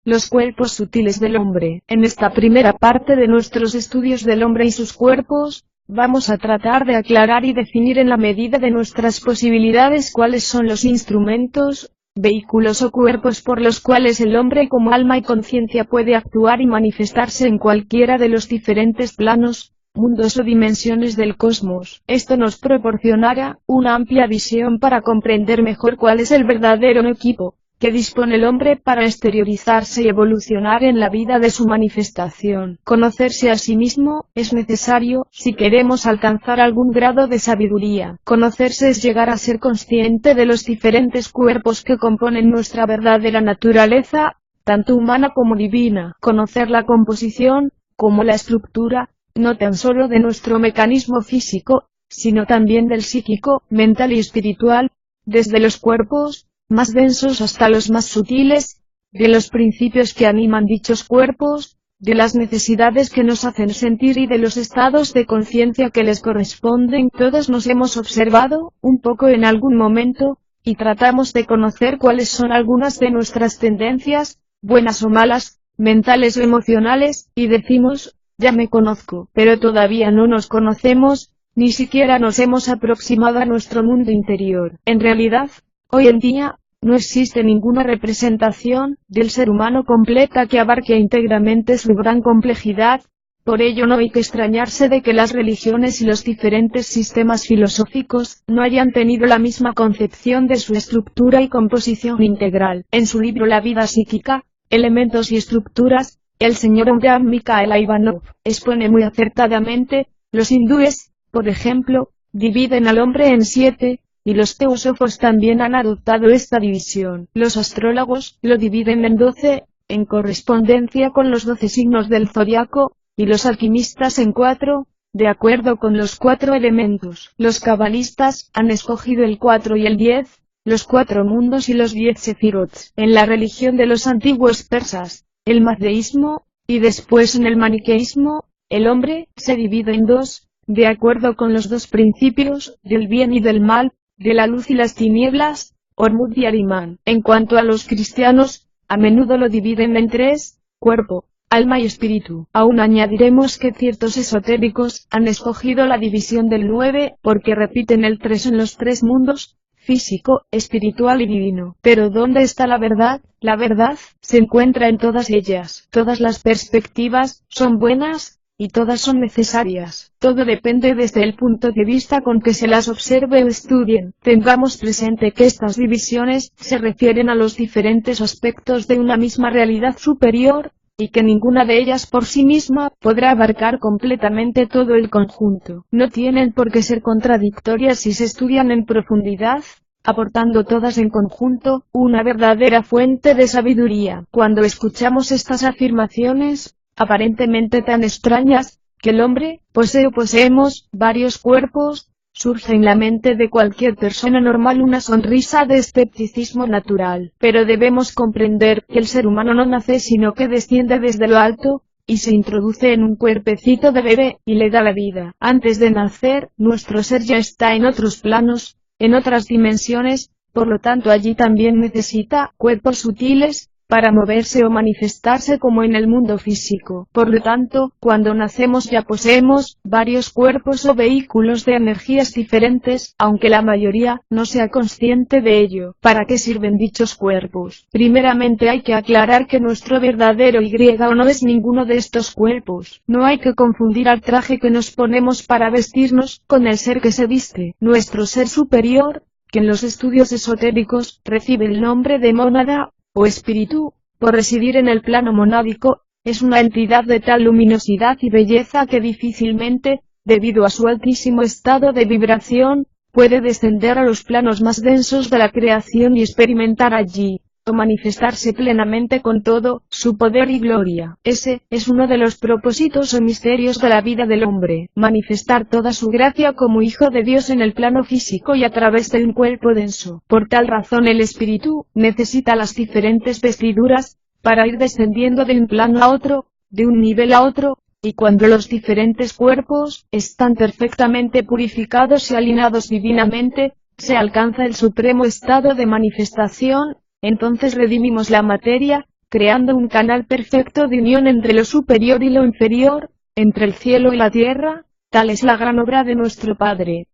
Los cuerpos sutiles del hombre. En esta primera parte de nuestros estudios del hombre y sus cuerpos, vamos a tratar de aclarar y definir en la medida de nuestras posibilidades cuáles son los instrumentos, vehículos o cuerpos por los cuales el hombre como alma y conciencia puede actuar y manifestarse en cualquiera de los diferentes planos, mundos o dimensiones del cosmos. Esto nos proporcionará una amplia visión para comprender mejor cuál es el verdadero equipo que dispone el hombre para exteriorizarse y evolucionar en la vida de su manifestación. Conocerse a sí mismo es necesario si queremos alcanzar algún grado de sabiduría. Conocerse es llegar a ser consciente de los diferentes cuerpos que componen nuestra verdadera naturaleza, tanto humana como divina. Conocer la composición, como la estructura, no tan solo de nuestro mecanismo físico, sino también del psíquico, mental y espiritual, desde los cuerpos más densos hasta los más sutiles, de los principios que animan dichos cuerpos, de las necesidades que nos hacen sentir y de los estados de conciencia que les corresponden. Todos nos hemos observado, un poco en algún momento, y tratamos de conocer cuáles son algunas de nuestras tendencias, buenas o malas, mentales o emocionales, y decimos, ya me conozco, pero todavía no nos conocemos, ni siquiera nos hemos aproximado a nuestro mundo interior. En realidad, hoy en día, no existe ninguna representación del ser humano completa que abarque íntegramente su gran complejidad, por ello no hay que extrañarse de que las religiones y los diferentes sistemas filosóficos no hayan tenido la misma concepción de su estructura y composición integral. En su libro La vida psíquica, elementos y estructuras, el señor Abraham Mikhail Ivanov expone muy acertadamente, los hindúes, por ejemplo, dividen al hombre en 7, y los teósofos también han adoptado esta división. Los astrólogos lo dividen en 12, en correspondencia con los 12 signos del zodiaco, y los alquimistas en 4, de acuerdo con los 4 elementos. Los cabalistas han escogido el 4 y el 10, los 4 mundos y los 10 sefirots. En la religión de los antiguos persas, el mazdeísmo, y después en el maniqueísmo, el hombre se divide en 2, de acuerdo con los 2 principios, del bien y del mal, de la luz y las tinieblas, Ormuzd y Ahriman. En cuanto a los cristianos, a menudo lo dividen en 3, cuerpo, alma y espíritu. Aún añadiremos que ciertos esotéricos han escogido la división del 9, porque repiten el 3 en los 3 mundos, físico, espiritual y divino. Pero ¿dónde está la verdad? La verdad se encuentra en todas ellas. Todas las perspectivas son buenas, y todas son necesarias. Todo depende desde el punto de vista con que se las observe o estudien. Tengamos presente que estas divisiones se refieren a los diferentes aspectos de una misma realidad superior, y que ninguna de ellas por sí misma podrá abarcar completamente todo el conjunto. No tienen por qué ser contradictorias si se estudian en profundidad, aportando todas en conjunto una verdadera fuente de sabiduría. Cuando escuchamos estas afirmaciones, aparentemente tan extrañas, que el hombre posee o poseemos varios cuerpos, surge en la mente de cualquier persona normal una sonrisa de escepticismo natural. Pero debemos comprender que el ser humano no nace sino que desciende desde lo alto, y se introduce en un cuerpecito de bebé, y le da la vida. Antes de nacer, nuestro ser ya está en otros planos, en otras dimensiones, por lo tanto allí también necesita cuerpos sutiles, para moverse o manifestarse como en el mundo físico. Por lo tanto, cuando nacemos ya poseemos varios cuerpos o vehículos de energías diferentes, aunque la mayoría no sea consciente de ello. ¿Para qué sirven dichos cuerpos? Primeramente hay que aclarar que nuestro verdadero yo no es ninguno de estos cuerpos. No hay que confundir al traje que nos ponemos para vestirnos con el ser que se viste. Nuestro ser superior, que en los estudios esotéricos recibe el nombre de mónada, o espíritu, por residir en el plano monádico, es una entidad de tal luminosidad y belleza que difícilmente, debido a su altísimo estado de vibración, puede descender a los planos más densos de la creación y experimentar allí, o manifestarse plenamente con todo su poder y gloria. Ese es uno de los propósitos o misterios de la vida del hombre, manifestar toda su gracia como hijo de Dios en el plano físico y a través de un cuerpo denso. Por tal razón el espíritu necesita las diferentes vestiduras, para ir descendiendo de un plano a otro, de un nivel a otro, y cuando los diferentes cuerpos están perfectamente purificados y alineados divinamente, se alcanza el supremo estado de manifestación. Entonces redimimos la materia, creando un canal perfecto de unión entre lo superior y lo inferior, entre el cielo y la tierra. Tal es la gran obra de nuestro Padre.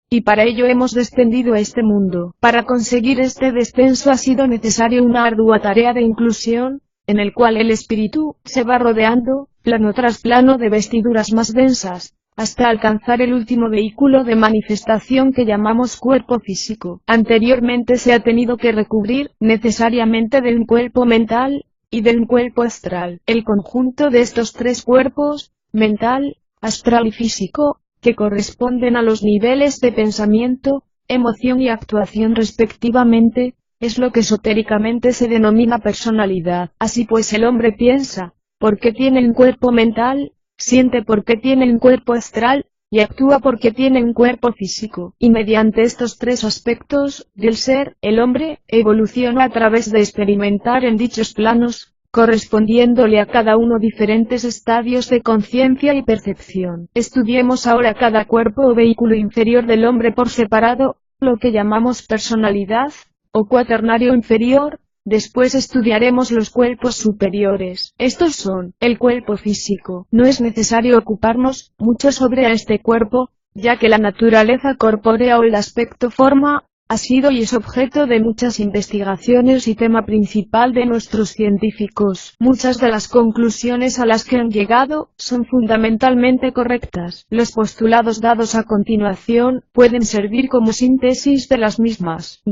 Y para ello hemos descendido a este mundo. Para conseguir este descenso ha sido necesario una ardua tarea de inclusión, en el cual el espíritu se va rodeando, plano tras plano de vestiduras más densas, hasta alcanzar el último vehículo de manifestación que llamamos cuerpo físico. Anteriormente se ha tenido que recubrir, necesariamente, de un cuerpo mental, y de un cuerpo astral. El conjunto de estos tres cuerpos, mental, astral y físico, que corresponden a los niveles de pensamiento, emoción y actuación respectivamente, es lo que esotéricamente se denomina personalidad. Así pues, el hombre piensa, porque tiene un cuerpo mental, siente porque tiene un cuerpo astral, y actúa porque tiene un cuerpo físico. Y mediante estos tres aspectos del ser, el hombre evoluciona a través de experimentar en dichos planos, correspondiéndole a cada uno diferentes estadios de conciencia y percepción. Estudiemos ahora cada cuerpo o vehículo inferior del hombre por separado, lo que llamamos personalidad, o cuaternario inferior. Después estudiaremos los cuerpos superiores. Estos son, el cuerpo físico. No es necesario ocuparnos mucho sobre este cuerpo, ya que la naturaleza corpórea o el aspecto forma, ha sido y es objeto de muchas investigaciones y tema principal de nuestros científicos. Muchas de las conclusiones a las que han llegado, son fundamentalmente correctas. Los postulados dados a continuación, pueden servir como síntesis de las mismas.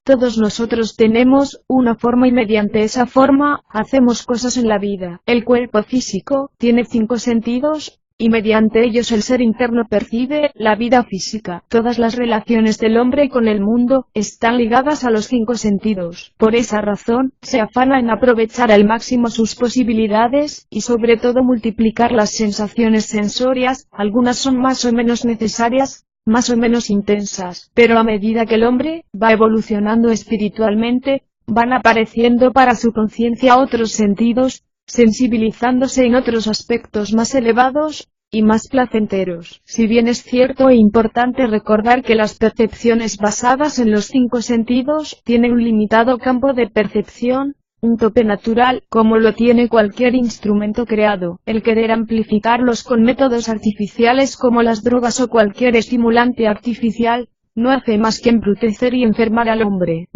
Todos nosotros tenemos una forma y mediante esa forma, hacemos cosas en la vida. El cuerpo físico, tiene 5 sentidos, y mediante ellos el ser interno percibe la vida física. Todas las relaciones del hombre con el mundo, están ligadas a los 5 sentidos. Por esa razón, se afana en aprovechar al máximo sus posibilidades, y sobre todo multiplicar las sensaciones sensorias. Algunas son más o menos necesarias, más o menos intensas, pero a medida que el hombre va evolucionando espiritualmente, van apareciendo para su conciencia otros sentidos, sensibilizándose en otros aspectos más elevados, y más placenteros. Si bien es cierto e importante recordar que las percepciones basadas en los 5 sentidos, tienen un limitado campo de percepción, un tope natural, como lo tiene cualquier instrumento creado. El querer amplificarlos con métodos artificiales como las drogas o cualquier estimulante artificial, no hace más que embrutecer y enfermar al hombre.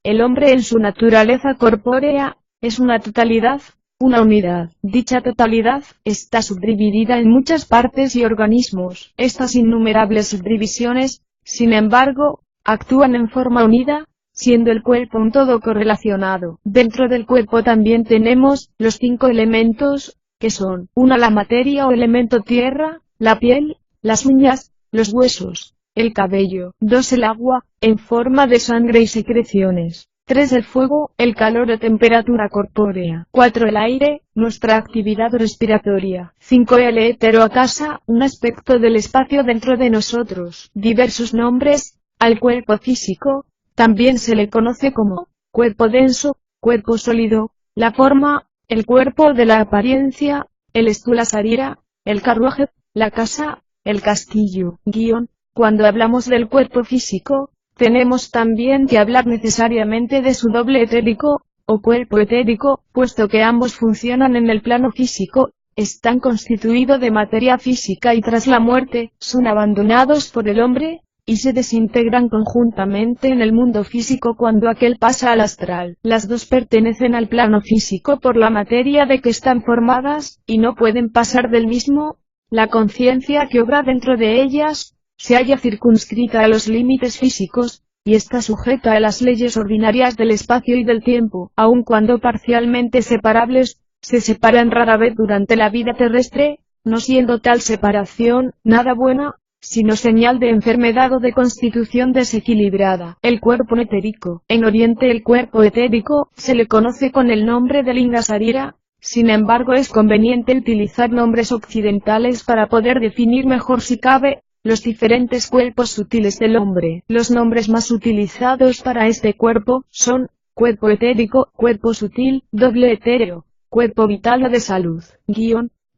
El hombre en su naturaleza corpórea, es una totalidad, una unidad. Dicha totalidad, está subdividida en muchas partes y organismos. Estas innumerables subdivisiones, sin embargo, actúan en forma unida, siendo el cuerpo un todo correlacionado. Dentro del cuerpo también tenemos, los 5 elementos, que son, 1 la materia o elemento tierra, la piel, las uñas, los huesos, el cabello. 2 el agua, en forma de sangre y secreciones. 3 el fuego, el calor o temperatura corpórea. 4 el aire, nuestra actividad respiratoria. 5 el éter o acasa, un aspecto del espacio dentro de nosotros. Diversos nombres, al cuerpo físico. También se le conoce como cuerpo denso, cuerpo sólido, la forma, el cuerpo de la apariencia, el stula sarira, el carruaje, la casa, el castillo. Cuando hablamos del cuerpo físico, tenemos también que hablar necesariamente de su doble etérico, o cuerpo etérico, puesto que ambos funcionan en el plano físico, están constituidos de materia física y tras la muerte, son abandonados por el hombre, y se desintegran conjuntamente en el mundo físico cuando aquel pasa al astral. Las dos pertenecen al plano físico por la materia de que están formadas, y no pueden pasar del mismo. La conciencia que obra dentro de ellas, se halla circunscrita a los límites físicos, y está sujeta a las leyes ordinarias del espacio y del tiempo. Aun cuando parcialmente separables, se separan rara vez durante la vida terrestre, no siendo tal separación, nada buena, sino señal de enfermedad o de constitución desequilibrada. El cuerpo etérico. En Oriente el cuerpo etérico, se le conoce con el nombre de linga sarira, sin embargo es conveniente utilizar nombres occidentales para poder definir mejor si cabe, los diferentes cuerpos sutiles del hombre. Los nombres más utilizados para este cuerpo, son, cuerpo etérico, cuerpo sutil, doble etéreo, cuerpo vital o de salud.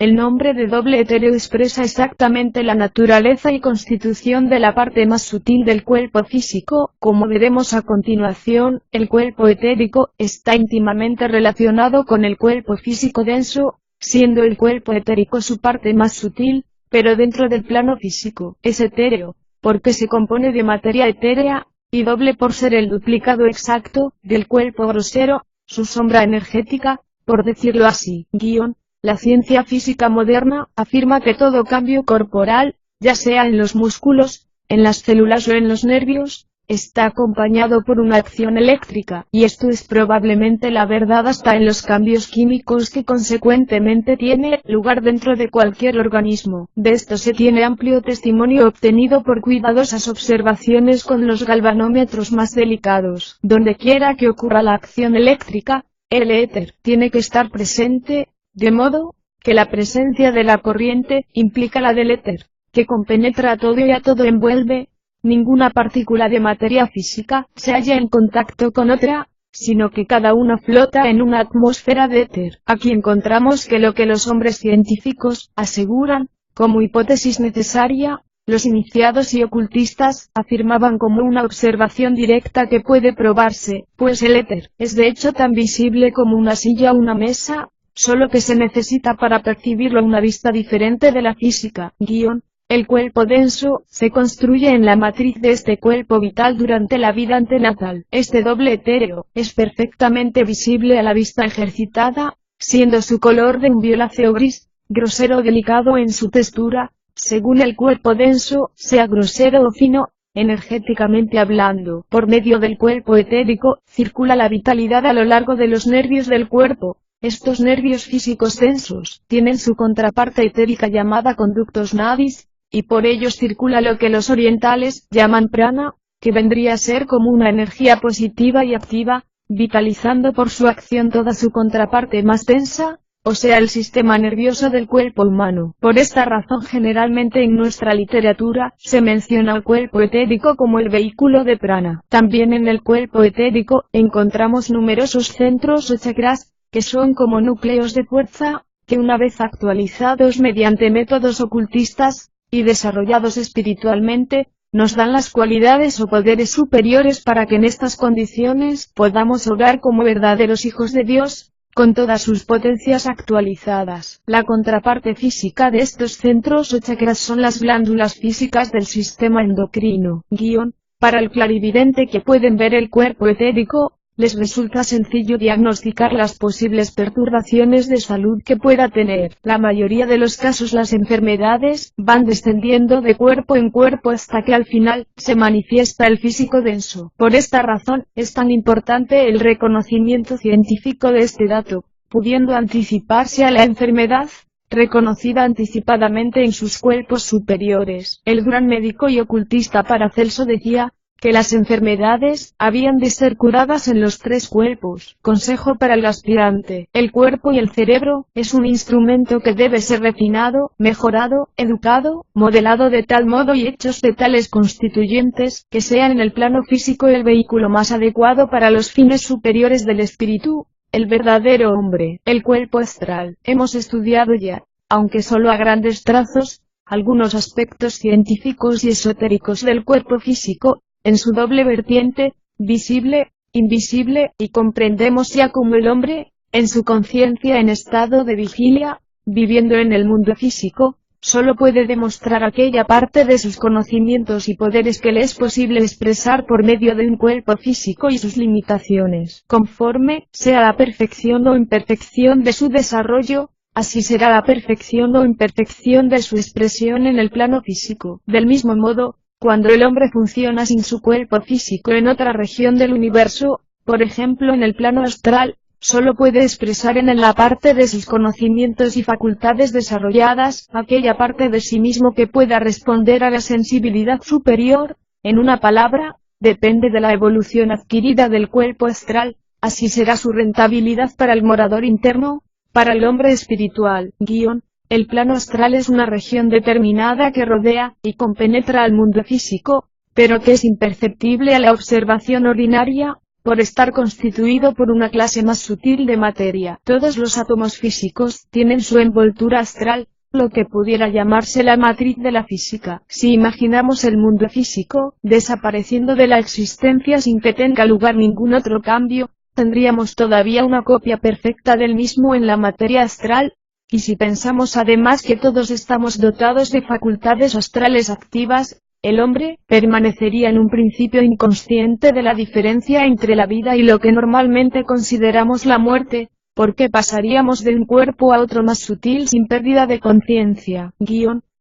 El nombre de doble etéreo expresa exactamente la naturaleza y constitución de la parte más sutil del cuerpo físico. Como veremos a continuación, el cuerpo etérico está íntimamente relacionado con el cuerpo físico denso, siendo el cuerpo etérico su parte más sutil, pero dentro del plano físico. Es etéreo, porque se compone de materia etérea, y doble por ser el duplicado exacto del cuerpo grosero, su sombra energética, por decirlo así. La ciencia física moderna afirma que todo cambio corporal, ya sea en los músculos, en las células o en los nervios, está acompañado por una acción eléctrica, y esto es probablemente la verdad hasta en los cambios químicos que consecuentemente tiene lugar dentro de cualquier organismo. De esto se tiene amplio testimonio obtenido por cuidadosas observaciones con los galvanómetros más delicados. Donde quiera que ocurra la acción eléctrica, el éter tiene que estar presente, de modo que la presencia de la corriente implica la del éter, que compenetra a todo y a todo envuelve. Ninguna partícula de materia física se halla en contacto con otra, sino que cada una flota en una atmósfera de éter. Aquí encontramos que lo que los hombres científicos aseguran, como hipótesis necesaria, los iniciados y ocultistas afirmaban como una observación directa que puede probarse, pues el éter es de hecho tan visible como una silla o una mesa, solo que se necesita para percibirlo una vista diferente de la física. El cuerpo denso se construye en la matriz de este cuerpo vital durante la vida antenatal. Este doble etéreo es perfectamente visible a la vista ejercitada, siendo su color de un violáceo gris, grosero o delicado en su textura, según el cuerpo denso, sea grosero o fino, energéticamente hablando. Por medio del cuerpo etérico, circula la vitalidad a lo largo de los nervios del cuerpo. Estos nervios físicos densos tienen su contraparte etérica llamada conductos nadis, y por ellos circula lo que los orientales llaman prana, que vendría a ser como una energía positiva y activa, vitalizando por su acción toda su contraparte más densa, o sea el sistema nervioso del cuerpo humano. Por esta razón generalmente en nuestra literatura se menciona al cuerpo etérico como el vehículo de prana. También en el cuerpo etérico encontramos numerosos centros o chakras, que son como núcleos de fuerza, que una vez actualizados mediante métodos ocultistas, y desarrollados espiritualmente, nos dan las cualidades o poderes superiores para que en estas condiciones podamos obrar como verdaderos hijos de Dios, con todas sus potencias actualizadas. La contraparte física de estos centros o chakras son las glándulas físicas del sistema endocrino. Para el clarividente que pueden ver el cuerpo etérico, les resulta sencillo diagnosticar las posibles perturbaciones de salud que pueda tener. La mayoría de los casos las enfermedades van descendiendo de cuerpo en cuerpo hasta que al final se manifiesta el físico denso. Por esta razón, es tan importante el reconocimiento científico de este dato, pudiendo anticiparse a la enfermedad, reconocida anticipadamente en sus cuerpos superiores. El gran médico y ocultista Paracelso decía, que las enfermedades habían de ser curadas en los tres cuerpos. Consejo para el aspirante: el cuerpo y el cerebro es un instrumento que debe ser refinado, mejorado, educado, modelado de tal modo y hechos de tales constituyentes, que sean en el plano físico el vehículo más adecuado para los fines superiores del espíritu, el verdadero hombre. El cuerpo astral. Hemos estudiado ya, aunque solo a grandes trazos, algunos aspectos científicos y esotéricos del cuerpo físico, en su doble vertiente, visible, invisible, y comprendemos ya cómo el hombre, en su conciencia en estado de vigilia, viviendo en el mundo físico, solo puede demostrar aquella parte de sus conocimientos y poderes que le es posible expresar por medio de un cuerpo físico y sus limitaciones. Conforme sea la perfección o imperfección de su desarrollo, así será la perfección o imperfección de su expresión en el plano físico. Del mismo modo, cuando el hombre funciona sin su cuerpo físico en otra región del universo, por ejemplo en el plano astral, solo puede expresar en la parte de sus conocimientos y facultades desarrolladas, aquella parte de sí mismo que pueda responder a la sensibilidad superior. En una palabra, depende de la evolución adquirida del cuerpo astral, así será su rentabilidad para el morador interno, para el hombre espiritual. El plano astral es una región determinada que rodea y compenetra al mundo físico, pero que es imperceptible a la observación ordinaria, por estar constituido por una clase más sutil de materia. Todos los átomos físicos tienen su envoltura astral, lo que pudiera llamarse la matriz de la física. Si imaginamos el mundo físico desapareciendo de la existencia sin que tenga lugar ningún otro cambio, tendríamos todavía una copia perfecta del mismo en la materia astral. Y si pensamos además que todos estamos dotados de facultades astrales activas, el hombre permanecería en un principio inconsciente de la diferencia entre la vida y lo que normalmente consideramos la muerte, porque pasaríamos de un cuerpo a otro más sutil sin pérdida de conciencia.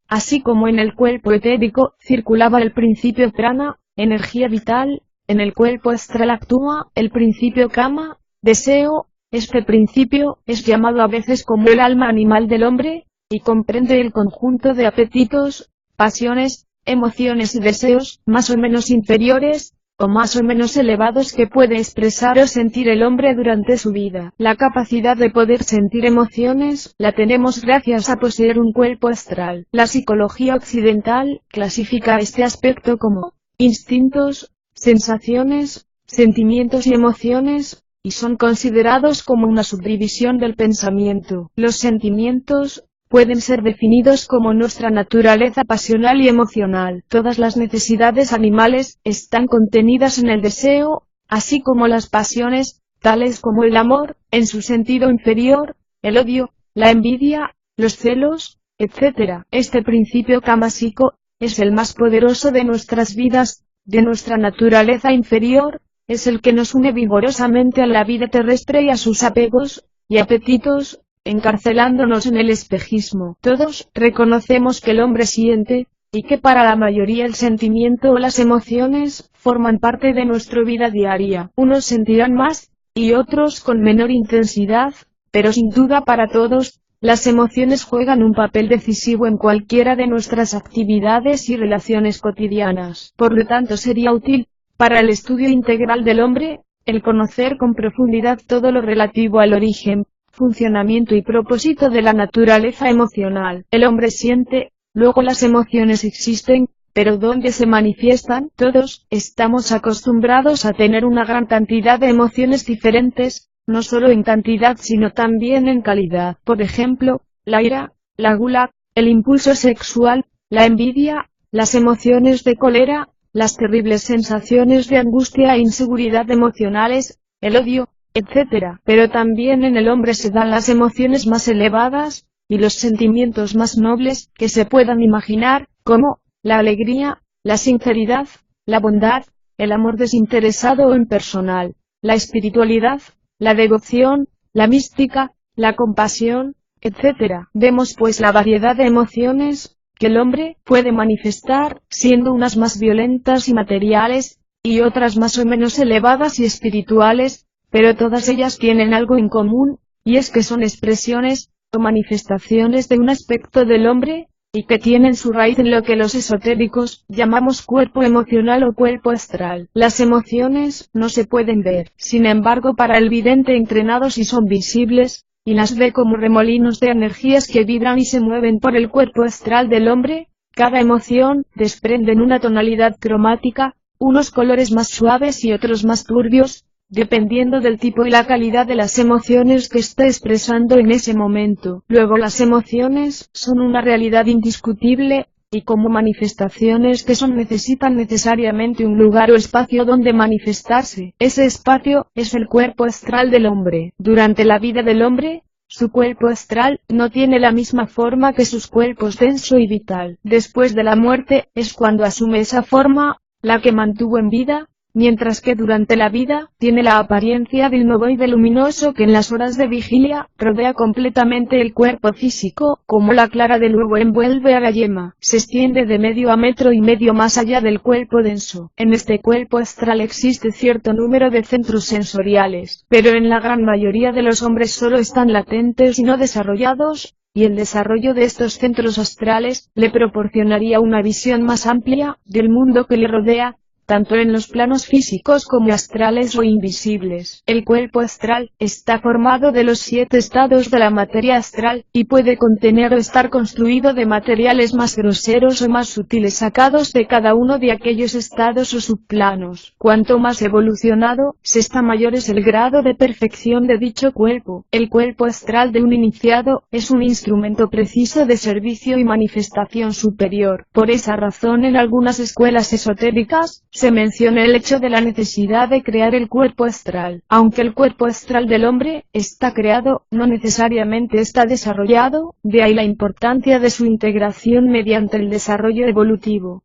Así como en el cuerpo etérico circulaba el principio prana, energía vital, en el cuerpo astral actúa el principio kama, deseo. Este principio es llamado a veces como el alma animal del hombre, y comprende el conjunto de apetitos, pasiones, emociones y deseos, más o menos inferiores, o más o menos elevados que puede expresar o sentir el hombre durante su vida. La capacidad de poder sentir emociones, la tenemos gracias a poseer un cuerpo astral. La psicología occidental clasifica este aspecto como instintos, sensaciones, sentimientos y emociones, y son considerados como una subdivisión del pensamiento. Los sentimientos pueden ser definidos como nuestra naturaleza pasional y emocional. Todas las necesidades animales están contenidas en el deseo, así como las pasiones, tales como el amor, en su sentido inferior, el odio, la envidia, los celos, etc. Este principio kamasico es el más poderoso de nuestras vidas, de nuestra naturaleza inferior. Es el que nos une vigorosamente a la vida terrestre y a sus apegos y apetitos, encarcelándonos en el espejismo. Todos reconocemos que el hombre siente, y que para la mayoría el sentimiento o las emociones forman parte de nuestra vida diaria. Unos sentirán más, y otros con menor intensidad, pero sin duda para todos, las emociones juegan un papel decisivo en cualquiera de nuestras actividades y relaciones cotidianas. Por lo tanto sería útil, para el estudio integral del hombre, el conocer con profundidad todo lo relativo al origen, funcionamiento y propósito de la naturaleza emocional. El hombre siente, luego las emociones existen, pero ¿dónde se manifiestan? Todos estamos acostumbrados a tener una gran cantidad de emociones diferentes, no solo en cantidad sino también en calidad. Por ejemplo, la ira, la gula, el impulso sexual, la envidia, las emociones de cólera, las terribles sensaciones de angustia e inseguridad emocionales, el odio, etc. Pero también en el hombre se dan las emociones más elevadas, y los sentimientos más nobles que se puedan imaginar, como la alegría, la sinceridad, la bondad, el amor desinteresado o impersonal, la espiritualidad, la devoción, la mística, la compasión, etc. Vemos pues la variedad de emociones que el hombre puede manifestar, siendo unas más violentas y materiales, y otras más o menos elevadas y espirituales, pero todas ellas tienen algo en común, y es que son expresiones, o manifestaciones de un aspecto del hombre, y que tienen su raíz en lo que los esotéricos llamamos cuerpo emocional o cuerpo astral. Las emociones no se pueden ver, sin embargo para el vidente entrenado sí son visibles, y las ve como remolinos de energías que vibran y se mueven por el cuerpo astral del hombre. Cada emoción desprende una tonalidad cromática, unos colores más suaves y otros más turbios, dependiendo del tipo y la calidad de las emociones que está expresando en ese momento. Luego las emociones son una realidad indiscutible, y como manifestaciones que son necesitan necesariamente un lugar o espacio donde manifestarse. Ese espacio es el cuerpo astral del hombre. Durante la vida del hombre, su cuerpo astral no tiene la misma forma que sus cuerpos denso y vital. Después de la muerte, es cuando asume esa forma, la que mantuvo en vida, mientras que durante la vida, tiene la apariencia de un ovoide luminoso que en las horas de vigilia, rodea completamente el cuerpo físico, como la clara del huevo envuelve a la yema, se extiende de medio a metro y medio más allá del cuerpo denso. En este cuerpo astral existe cierto número de centros sensoriales, pero en la gran mayoría de los hombres solo están latentes y no desarrollados, y el desarrollo de estos centros astrales, le proporcionaría una visión más amplia, del mundo que le rodea, tanto en los planos físicos como astrales o invisibles. El cuerpo astral está formado de los 7 estados de la materia astral, y puede contener o estar construido de materiales más groseros o más sutiles sacados de cada uno de aquellos estados o subplanos. Cuanto más evolucionado se está, mayor es el grado de perfección de dicho cuerpo. El cuerpo astral de un iniciado es un instrumento preciso de servicio y manifestación superior. Por esa razón, en algunas escuelas esotéricas se menciona el hecho de la necesidad de crear el cuerpo astral. Aunque el cuerpo astral del hombre está creado, no necesariamente está desarrollado, de ahí la importancia de su integración mediante el desarrollo evolutivo.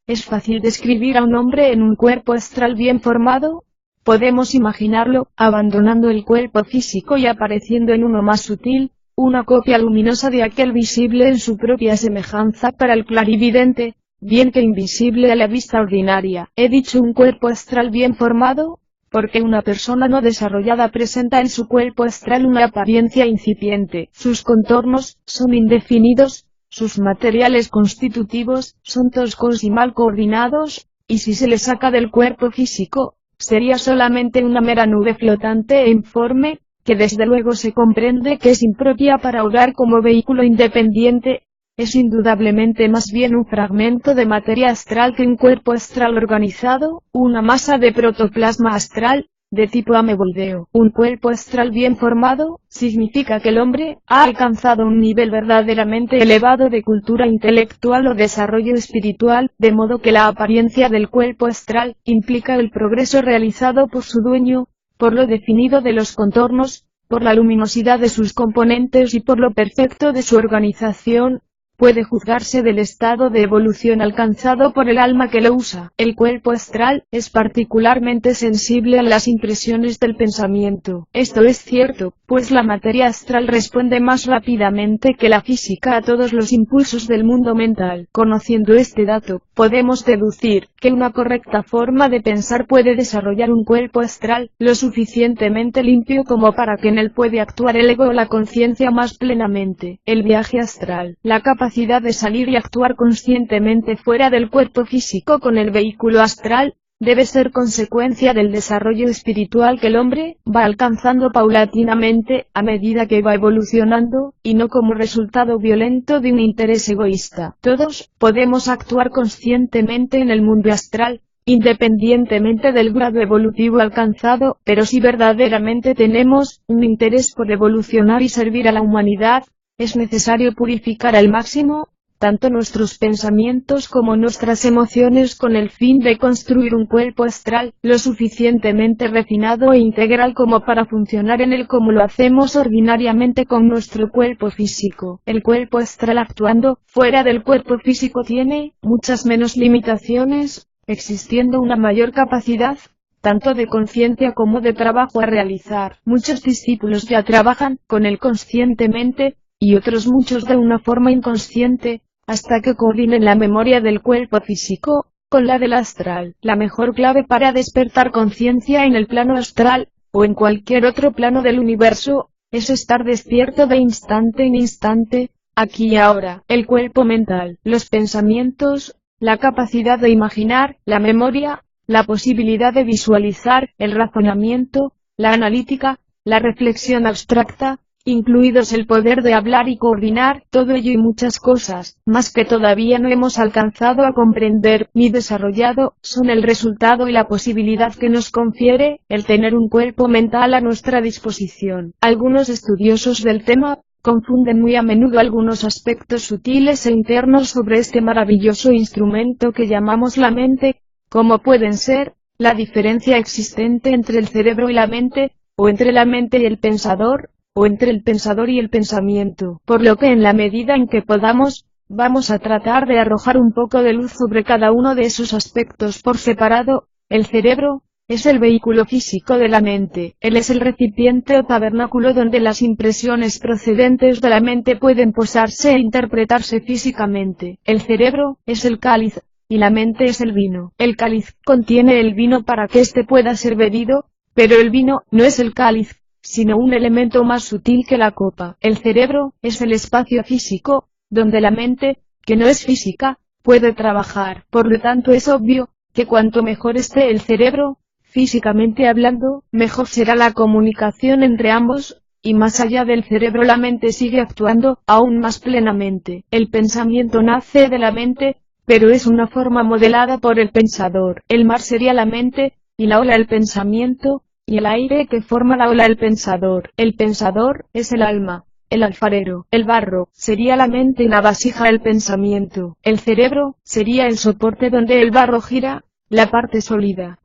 ¿Es fácil describir a un hombre en un cuerpo astral bien formado? Podemos imaginarlo, abandonando el cuerpo físico y apareciendo en uno más sutil, una copia luminosa de aquel visible en su propia semejanza para el clarividente, bien que invisible a la vista ordinaria. He dicho un cuerpo astral bien formado, porque una persona no desarrollada presenta en su cuerpo astral una apariencia incipiente. Sus contornos son indefinidos, sus materiales constitutivos son toscos y mal coordinados, y si se le saca del cuerpo físico, sería solamente una mera nube flotante e informe, que desde luego se comprende que es impropia para orar como vehículo independiente. Es indudablemente más bien un fragmento de materia astral que un cuerpo astral organizado, una masa de protoplasma astral, de tipo ameboideo. Un cuerpo astral bien formado, significa que el hombre ha alcanzado un nivel verdaderamente elevado de cultura intelectual o desarrollo espiritual, de modo que la apariencia del cuerpo astral implica el progreso realizado por su dueño, por lo definido de los contornos, por la luminosidad de sus componentes y por lo perfecto de su organización. Puede juzgarse del estado de evolución alcanzado por el alma que lo usa. El cuerpo astral es particularmente sensible a las impresiones del pensamiento. Esto es cierto, pues la materia astral responde más rápidamente que la física a todos los impulsos del mundo mental. Conociendo este dato, podemos deducir que una correcta forma de pensar puede desarrollar un cuerpo astral lo suficientemente limpio como para que en él puede actuar el ego o la conciencia más plenamente. El viaje astral, la capacidad de salir y actuar conscientemente fuera del cuerpo físico con el vehículo astral, debe ser consecuencia del desarrollo espiritual que el hombre va alcanzando paulatinamente, a medida que va evolucionando, y no como resultado violento de un interés egoísta. Todos podemos actuar conscientemente en el mundo astral, independientemente del grado evolutivo alcanzado, pero si verdaderamente tenemos un interés por evolucionar y servir a la humanidad, es necesario purificar al máximo, tanto nuestros pensamientos como nuestras emociones con el fin de construir un cuerpo astral, lo suficientemente refinado e integral como para funcionar en él como lo hacemos ordinariamente con nuestro cuerpo físico. El cuerpo astral actuando fuera del cuerpo físico tiene muchas menos limitaciones, existiendo una mayor capacidad, tanto de conciencia como de trabajo a realizar. Muchos discípulos ya trabajan con él conscientemente, y otros muchos de una forma inconsciente, hasta que coordinen la memoria del cuerpo físico con la del astral. La mejor clave para despertar conciencia en el plano astral, o en cualquier otro plano del universo, es estar despierto de instante en instante, aquí y ahora. El cuerpo mental, los pensamientos, la capacidad de imaginar, la memoria, la posibilidad de visualizar, el razonamiento, la analítica, la reflexión abstracta, incluidos el poder de hablar y coordinar, todo ello y muchas cosas, más que todavía no hemos alcanzado a comprender, ni desarrollado, son el resultado y la posibilidad que nos confiere, el tener un cuerpo mental a nuestra disposición. Algunos estudiosos del tema, confunden muy a menudo algunos aspectos sutiles e internos sobre este maravilloso instrumento que llamamos la mente, como pueden ser, la diferencia existente entre el cerebro y la mente, o entre la mente y el pensador, o entre el pensador y el pensamiento, por lo que en la medida en que podamos, vamos a tratar de arrojar un poco de luz sobre cada uno de esos aspectos por separado. El cerebro es el vehículo físico de la mente, él es el recipiente o tabernáculo donde las impresiones procedentes de la mente pueden posarse e interpretarse físicamente. El cerebro es el cáliz, y la mente es el vino. El cáliz contiene el vino para que éste pueda ser bebido, pero el vino no es el cáliz, sino un elemento más sutil que la copa. El cerebro es el espacio físico, donde la mente, que no es física, puede trabajar. Por lo tanto es obvio que cuanto mejor esté el cerebro, físicamente hablando, mejor será la comunicación entre ambos, y más allá del cerebro la mente sigue actuando, aún más plenamente. El pensamiento nace de la mente, pero es una forma modelada por el pensador. El mar sería la mente, y la ola el pensamiento, y el aire que forma la ola el pensador. El pensador es el alma. El alfarero, el barro, sería la mente y la vasija el pensamiento. El cerebro, sería el soporte donde el barro gira, la parte sólida.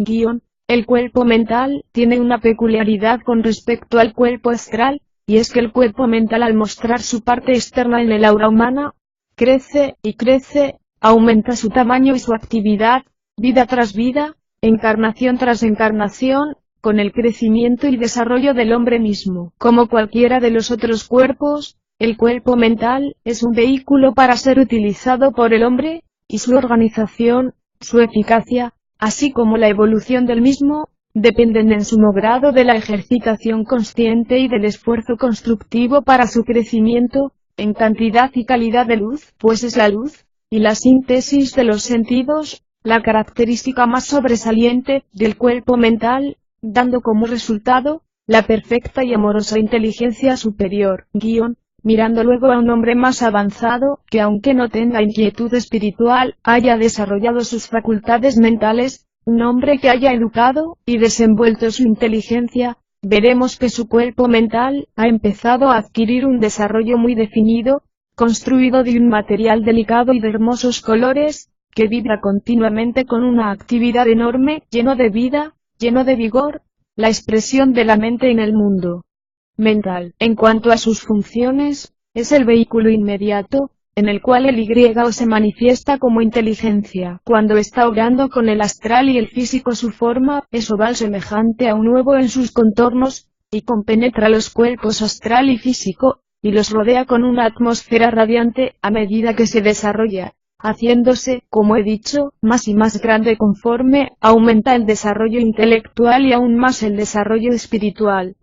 El cuerpo mental, tiene una peculiaridad con respecto al cuerpo astral, y es que el cuerpo mental al mostrar su parte externa en el aura humana, crece, y crece, aumenta su tamaño y su actividad, vida tras vida, encarnación tras encarnación, con el crecimiento y desarrollo del hombre mismo. Como cualquiera de los otros cuerpos, el cuerpo mental es un vehículo para ser utilizado por el hombre, y su organización, su eficacia, así como la evolución del mismo, dependen en sumo grado de la ejercitación consciente y del esfuerzo constructivo para su crecimiento, en cantidad y calidad de luz, pues es la luz, y la síntesis de los sentidos, la característica más sobresaliente del cuerpo mental, dando como resultado, la perfecta y amorosa inteligencia superior. Mirando luego a un hombre más avanzado, que aunque no tenga inquietud espiritual, haya desarrollado sus facultades mentales, un hombre que haya educado y desenvuelto su inteligencia, veremos que su cuerpo mental ha empezado a adquirir un desarrollo muy definido, construido de un material delicado y de hermosos colores, que vibra continuamente con una actividad enorme, lleno de vida, lleno de vigor, la expresión de la mente en el mundo mental. En cuanto a sus funciones, es el vehículo inmediato, en el cual el Y se manifiesta como inteligencia. Cuando está obrando con el astral y el físico, su forma es oval semejante a un huevo en sus contornos, y compenetra los cuerpos astral y físico, y los rodea con una atmósfera radiante, a medida que se desarrolla, haciéndose, como he dicho, más y más grande conforme aumenta el desarrollo intelectual y aún más el desarrollo espiritual.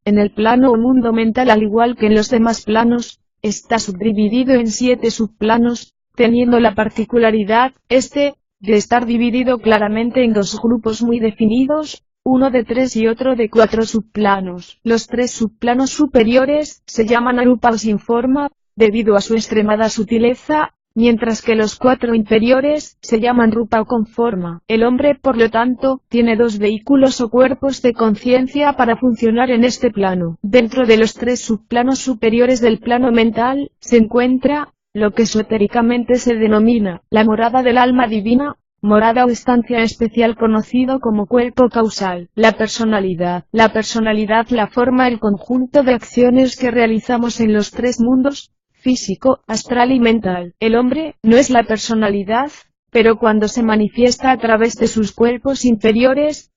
En el plano o mundo mental, al igual que en los demás planos, está subdividido en 7 subplanos, teniendo la particularidad, de estar dividido claramente en 2 grupos muy definidos, uno de 3 y otro de 4 subplanos. Los 3 subplanos superiores se llaman arupa o sin forma, debido a su extremada sutileza, mientras que los 4 inferiores se llaman rupa o con forma. El hombre, por lo tanto, tiene 2 vehículos o cuerpos de conciencia para funcionar en este plano. Dentro de los 3 subplanos superiores del plano mental, se encuentra lo que esotéricamente se denomina la morada del alma divina, morada o estancia especial conocido como cuerpo causal. La personalidad la forma el conjunto de acciones que realizamos en los 3 mundos, físico, astral y mental. El hombre no es la personalidad, pero cuando se manifiesta a través de sus cuerpos inferiores,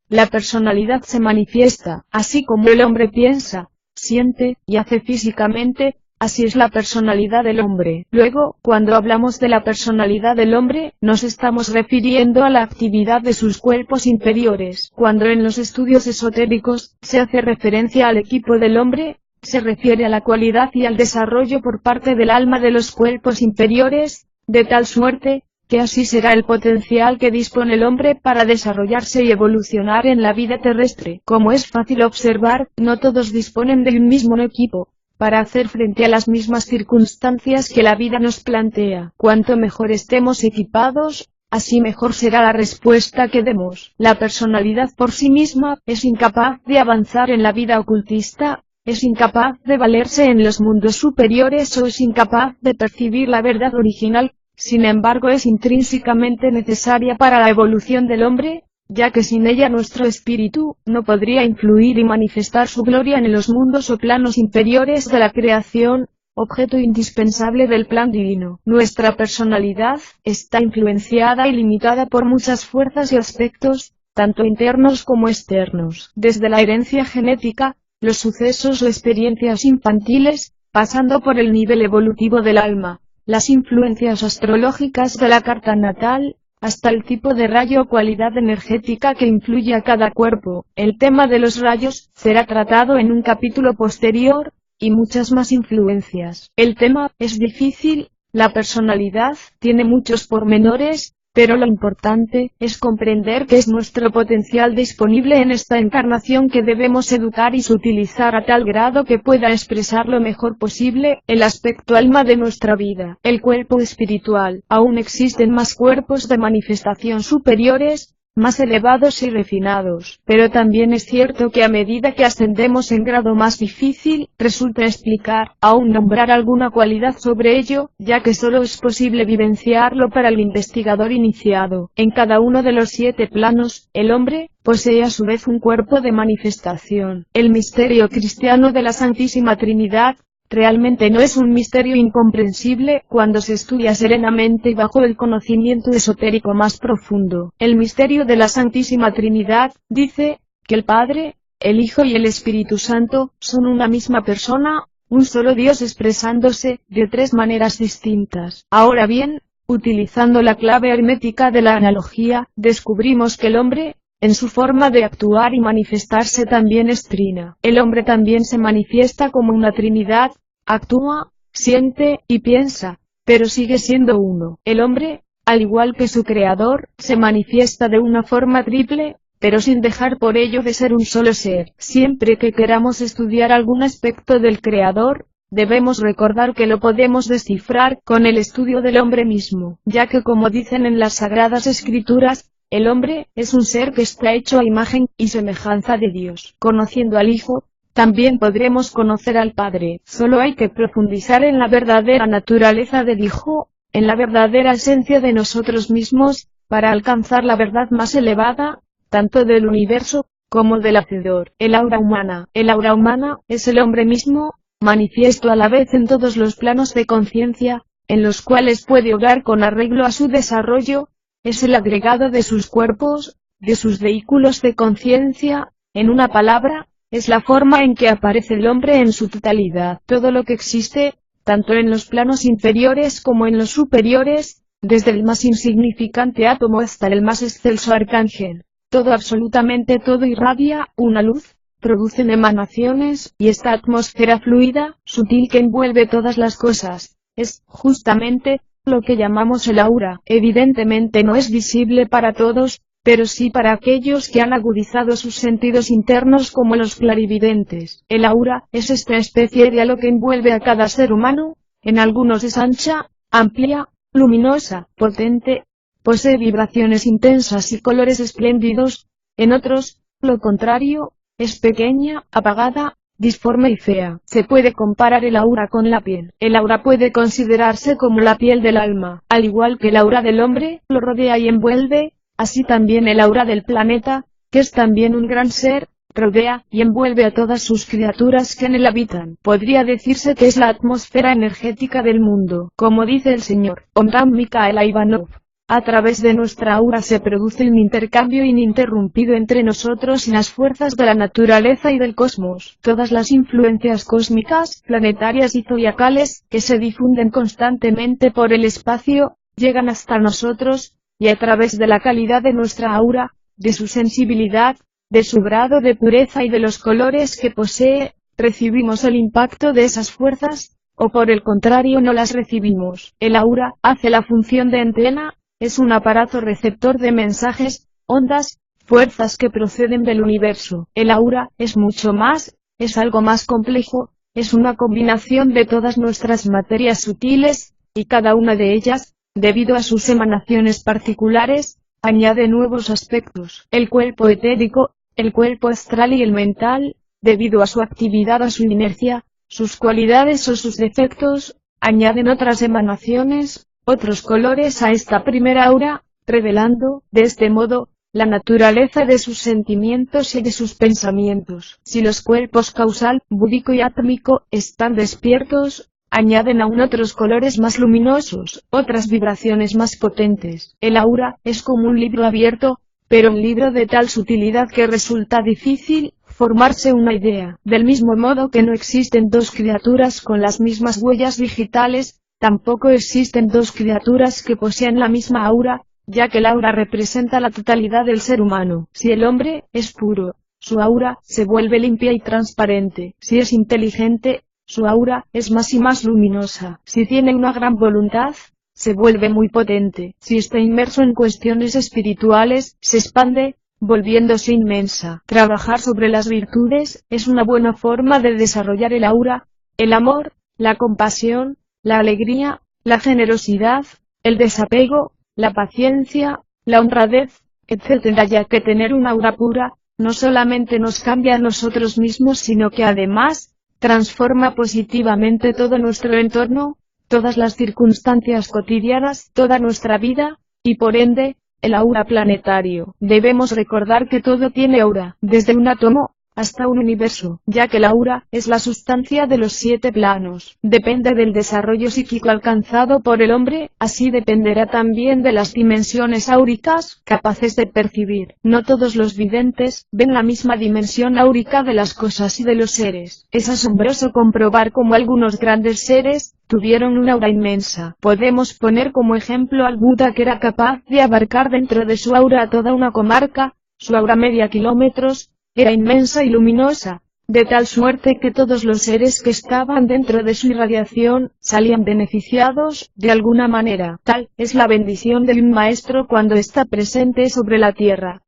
la personalidad se manifiesta. Así como el hombre piensa, siente y hace físicamente, así es la personalidad del hombre. Luego, cuando hablamos de la personalidad del hombre, nos estamos refiriendo a la actividad de sus cuerpos inferiores. Cuando en los estudios esotéricos se hace referencia al equipo del hombre, se refiere a la cualidad y al desarrollo por parte del alma de los cuerpos inferiores, de tal suerte, que así será el potencial que dispone el hombre para desarrollarse y evolucionar en la vida terrestre. Como es fácil observar, no todos disponen de un mismo equipo para hacer frente a las mismas circunstancias que la vida nos plantea. Cuanto mejor estemos equipados, así mejor será la respuesta que demos. La personalidad por sí misma es incapaz de avanzar en la vida ocultista, es incapaz de valerse en los mundos superiores o es incapaz de percibir la verdad original, sin embargo es intrínsecamente necesaria para la evolución del hombre, ya que sin ella nuestro espíritu no podría influir y manifestar su gloria en los mundos o planos inferiores de la creación, objeto indispensable del plan divino. Nuestra personalidad está influenciada y limitada por muchas fuerzas y aspectos, tanto internos como externos, desde la herencia genética, los sucesos o experiencias infantiles, pasando por el nivel evolutivo del alma, las influencias astrológicas de la carta natal, hasta el tipo de rayo o cualidad energética que influye a cada cuerpo. El tema de los rayos será tratado en un capítulo posterior, y muchas más influencias. El tema es difícil, la personalidad tiene muchos pormenores, Pero lo importante es comprender que es nuestro potencial disponible en esta encarnación que debemos educar y sutilizar a tal grado que pueda expresar lo mejor posible el aspecto alma de nuestra vida, el cuerpo espiritual. Aún existen más cuerpos de manifestación superiores, más elevados y refinados, pero también es cierto que a medida que ascendemos en grado más difícil, resulta explicar, aún nombrar alguna cualidad sobre ello, ya que solo es posible vivenciarlo para el investigador iniciado. En cada uno de los 7 planos, el hombre posee a su vez un cuerpo de manifestación. El misterio cristiano de la Santísima Trinidad realmente no es un misterio incomprensible cuando se estudia serenamente y bajo el conocimiento esotérico más profundo. El misterio de la Santísima Trinidad dice que el Padre, el Hijo y el Espíritu Santo son una misma persona, un solo Dios expresándose de 3 maneras distintas. Ahora bien, utilizando la clave hermética de la analogía, descubrimos que el hombre, en su forma de actuar y manifestarse también es trina. El hombre también se manifiesta como una trinidad, actúa, siente y piensa, pero sigue siendo uno. El hombre, al igual que su creador, se manifiesta de una forma triple, pero sin dejar por ello de ser un solo ser. Siempre que queramos estudiar algún aspecto del creador, debemos recordar que lo podemos descifrar con el estudio del hombre mismo, ya que como dicen en las Sagradas Escrituras, el hombre es un ser que está hecho a imagen y semejanza de Dios. Conociendo al Hijo, también podremos conocer al Padre. Solo hay que profundizar en la verdadera naturaleza del Hijo, en la verdadera esencia de nosotros mismos, para alcanzar la verdad más elevada, tanto del universo, como del Hacedor. El aura humana. El aura humana es el hombre mismo, manifiesto a la vez en todos los planos de conciencia, en los cuales puede obrar con arreglo a su desarrollo. Es el agregado de sus cuerpos, de sus vehículos de conciencia, en una palabra, es la forma en que aparece el hombre en su totalidad. Todo lo que existe, tanto en los planos inferiores como en los superiores, desde el más insignificante átomo hasta el más excelso arcángel, todo, absolutamente todo irradia una luz, producen emanaciones, y esta atmósfera fluida, sutil que envuelve todas las cosas, es, justamente, lo que llamamos el aura. Evidentemente no es visible para todos, pero sí para aquellos que han agudizado sus sentidos internos como los clarividentes. El aura es esta especie de halo que envuelve a cada ser humano. En algunos es ancha, amplia, luminosa, potente, posee vibraciones intensas y colores espléndidos. En otros, lo contrario, es pequeña, apagada, disforme y fea. Se puede comparar el aura con la piel. El aura puede considerarse como la piel del alma. Al igual que el aura del hombre, lo rodea y envuelve, así también el aura del planeta, que es también un gran ser, rodea y envuelve a todas sus criaturas que en él habitan. Podría decirse que es la atmósfera energética del mundo. Como dice el señor Omram Mikhail Ivanov, a través de nuestra aura se produce un intercambio ininterrumpido entre nosotros y las fuerzas de la naturaleza y del cosmos. Todas las influencias cósmicas, planetarias y zodiacales, que se difunden constantemente por el espacio, llegan hasta nosotros, y a través de la calidad de nuestra aura, de su sensibilidad, de su grado de pureza y de los colores que posee, recibimos el impacto de esas fuerzas, o por el contrario no las recibimos. El aura hace la función de antena. Es un aparato receptor de mensajes, ondas, fuerzas que proceden del universo. El aura es mucho más, es algo más complejo, es una combinación de todas nuestras materias sutiles, y cada una de ellas, debido a sus emanaciones particulares, añade nuevos aspectos. El cuerpo etérico, el cuerpo astral y el mental, debido a su actividad o su inercia, sus cualidades o sus defectos, añaden otras emanaciones, otros colores a esta primera aura, revelando, de este modo, la naturaleza de sus sentimientos y de sus pensamientos. Si los cuerpos causal, búdico y átmico, están despiertos, añaden aún otros colores más luminosos, otras vibraciones más potentes. El aura es como un libro abierto, pero un libro de tal sutilidad que resulta difícil formarse una idea. Del mismo modo que no existen dos criaturas con las mismas huellas digitales, tampoco existen dos criaturas que posean la misma aura, ya que el aura representa la totalidad del ser humano. Si el hombre es puro, su aura se vuelve limpia y transparente. Si es inteligente, su aura es más y más luminosa. Si tiene una gran voluntad, se vuelve muy potente. Si está inmerso en cuestiones espirituales, se expande, volviéndose inmensa. Trabajar sobre las virtudes es una buena forma de desarrollar el aura, el amor, la compasión, la alegría, la generosidad, el desapego, la paciencia, la honradez, etc. Ya que tener un aura pura, no solamente nos cambia a nosotros mismos sino que además, transforma positivamente todo nuestro entorno, todas las circunstancias cotidianas, toda nuestra vida, y por ende, el aura planetario. Debemos recordar que todo tiene aura, desde un átomo, hasta un universo, ya que el aura es la sustancia de los 7 planos. Depende del desarrollo psíquico alcanzado por el hombre, así dependerá también de las dimensiones áuricas, capaces de percibir. No todos los videntes ven la misma dimensión áurica de las cosas y de los seres. Es asombroso comprobar cómo algunos grandes seres tuvieron una aura inmensa. Podemos poner como ejemplo al Buda, que era capaz de abarcar dentro de su aura toda una comarca. Su aura media kilómetros, era inmensa y luminosa, de tal suerte que todos los seres que estaban dentro de su irradiación, salían beneficiados, de alguna manera. Tal es la bendición de un maestro cuando está presente sobre la tierra.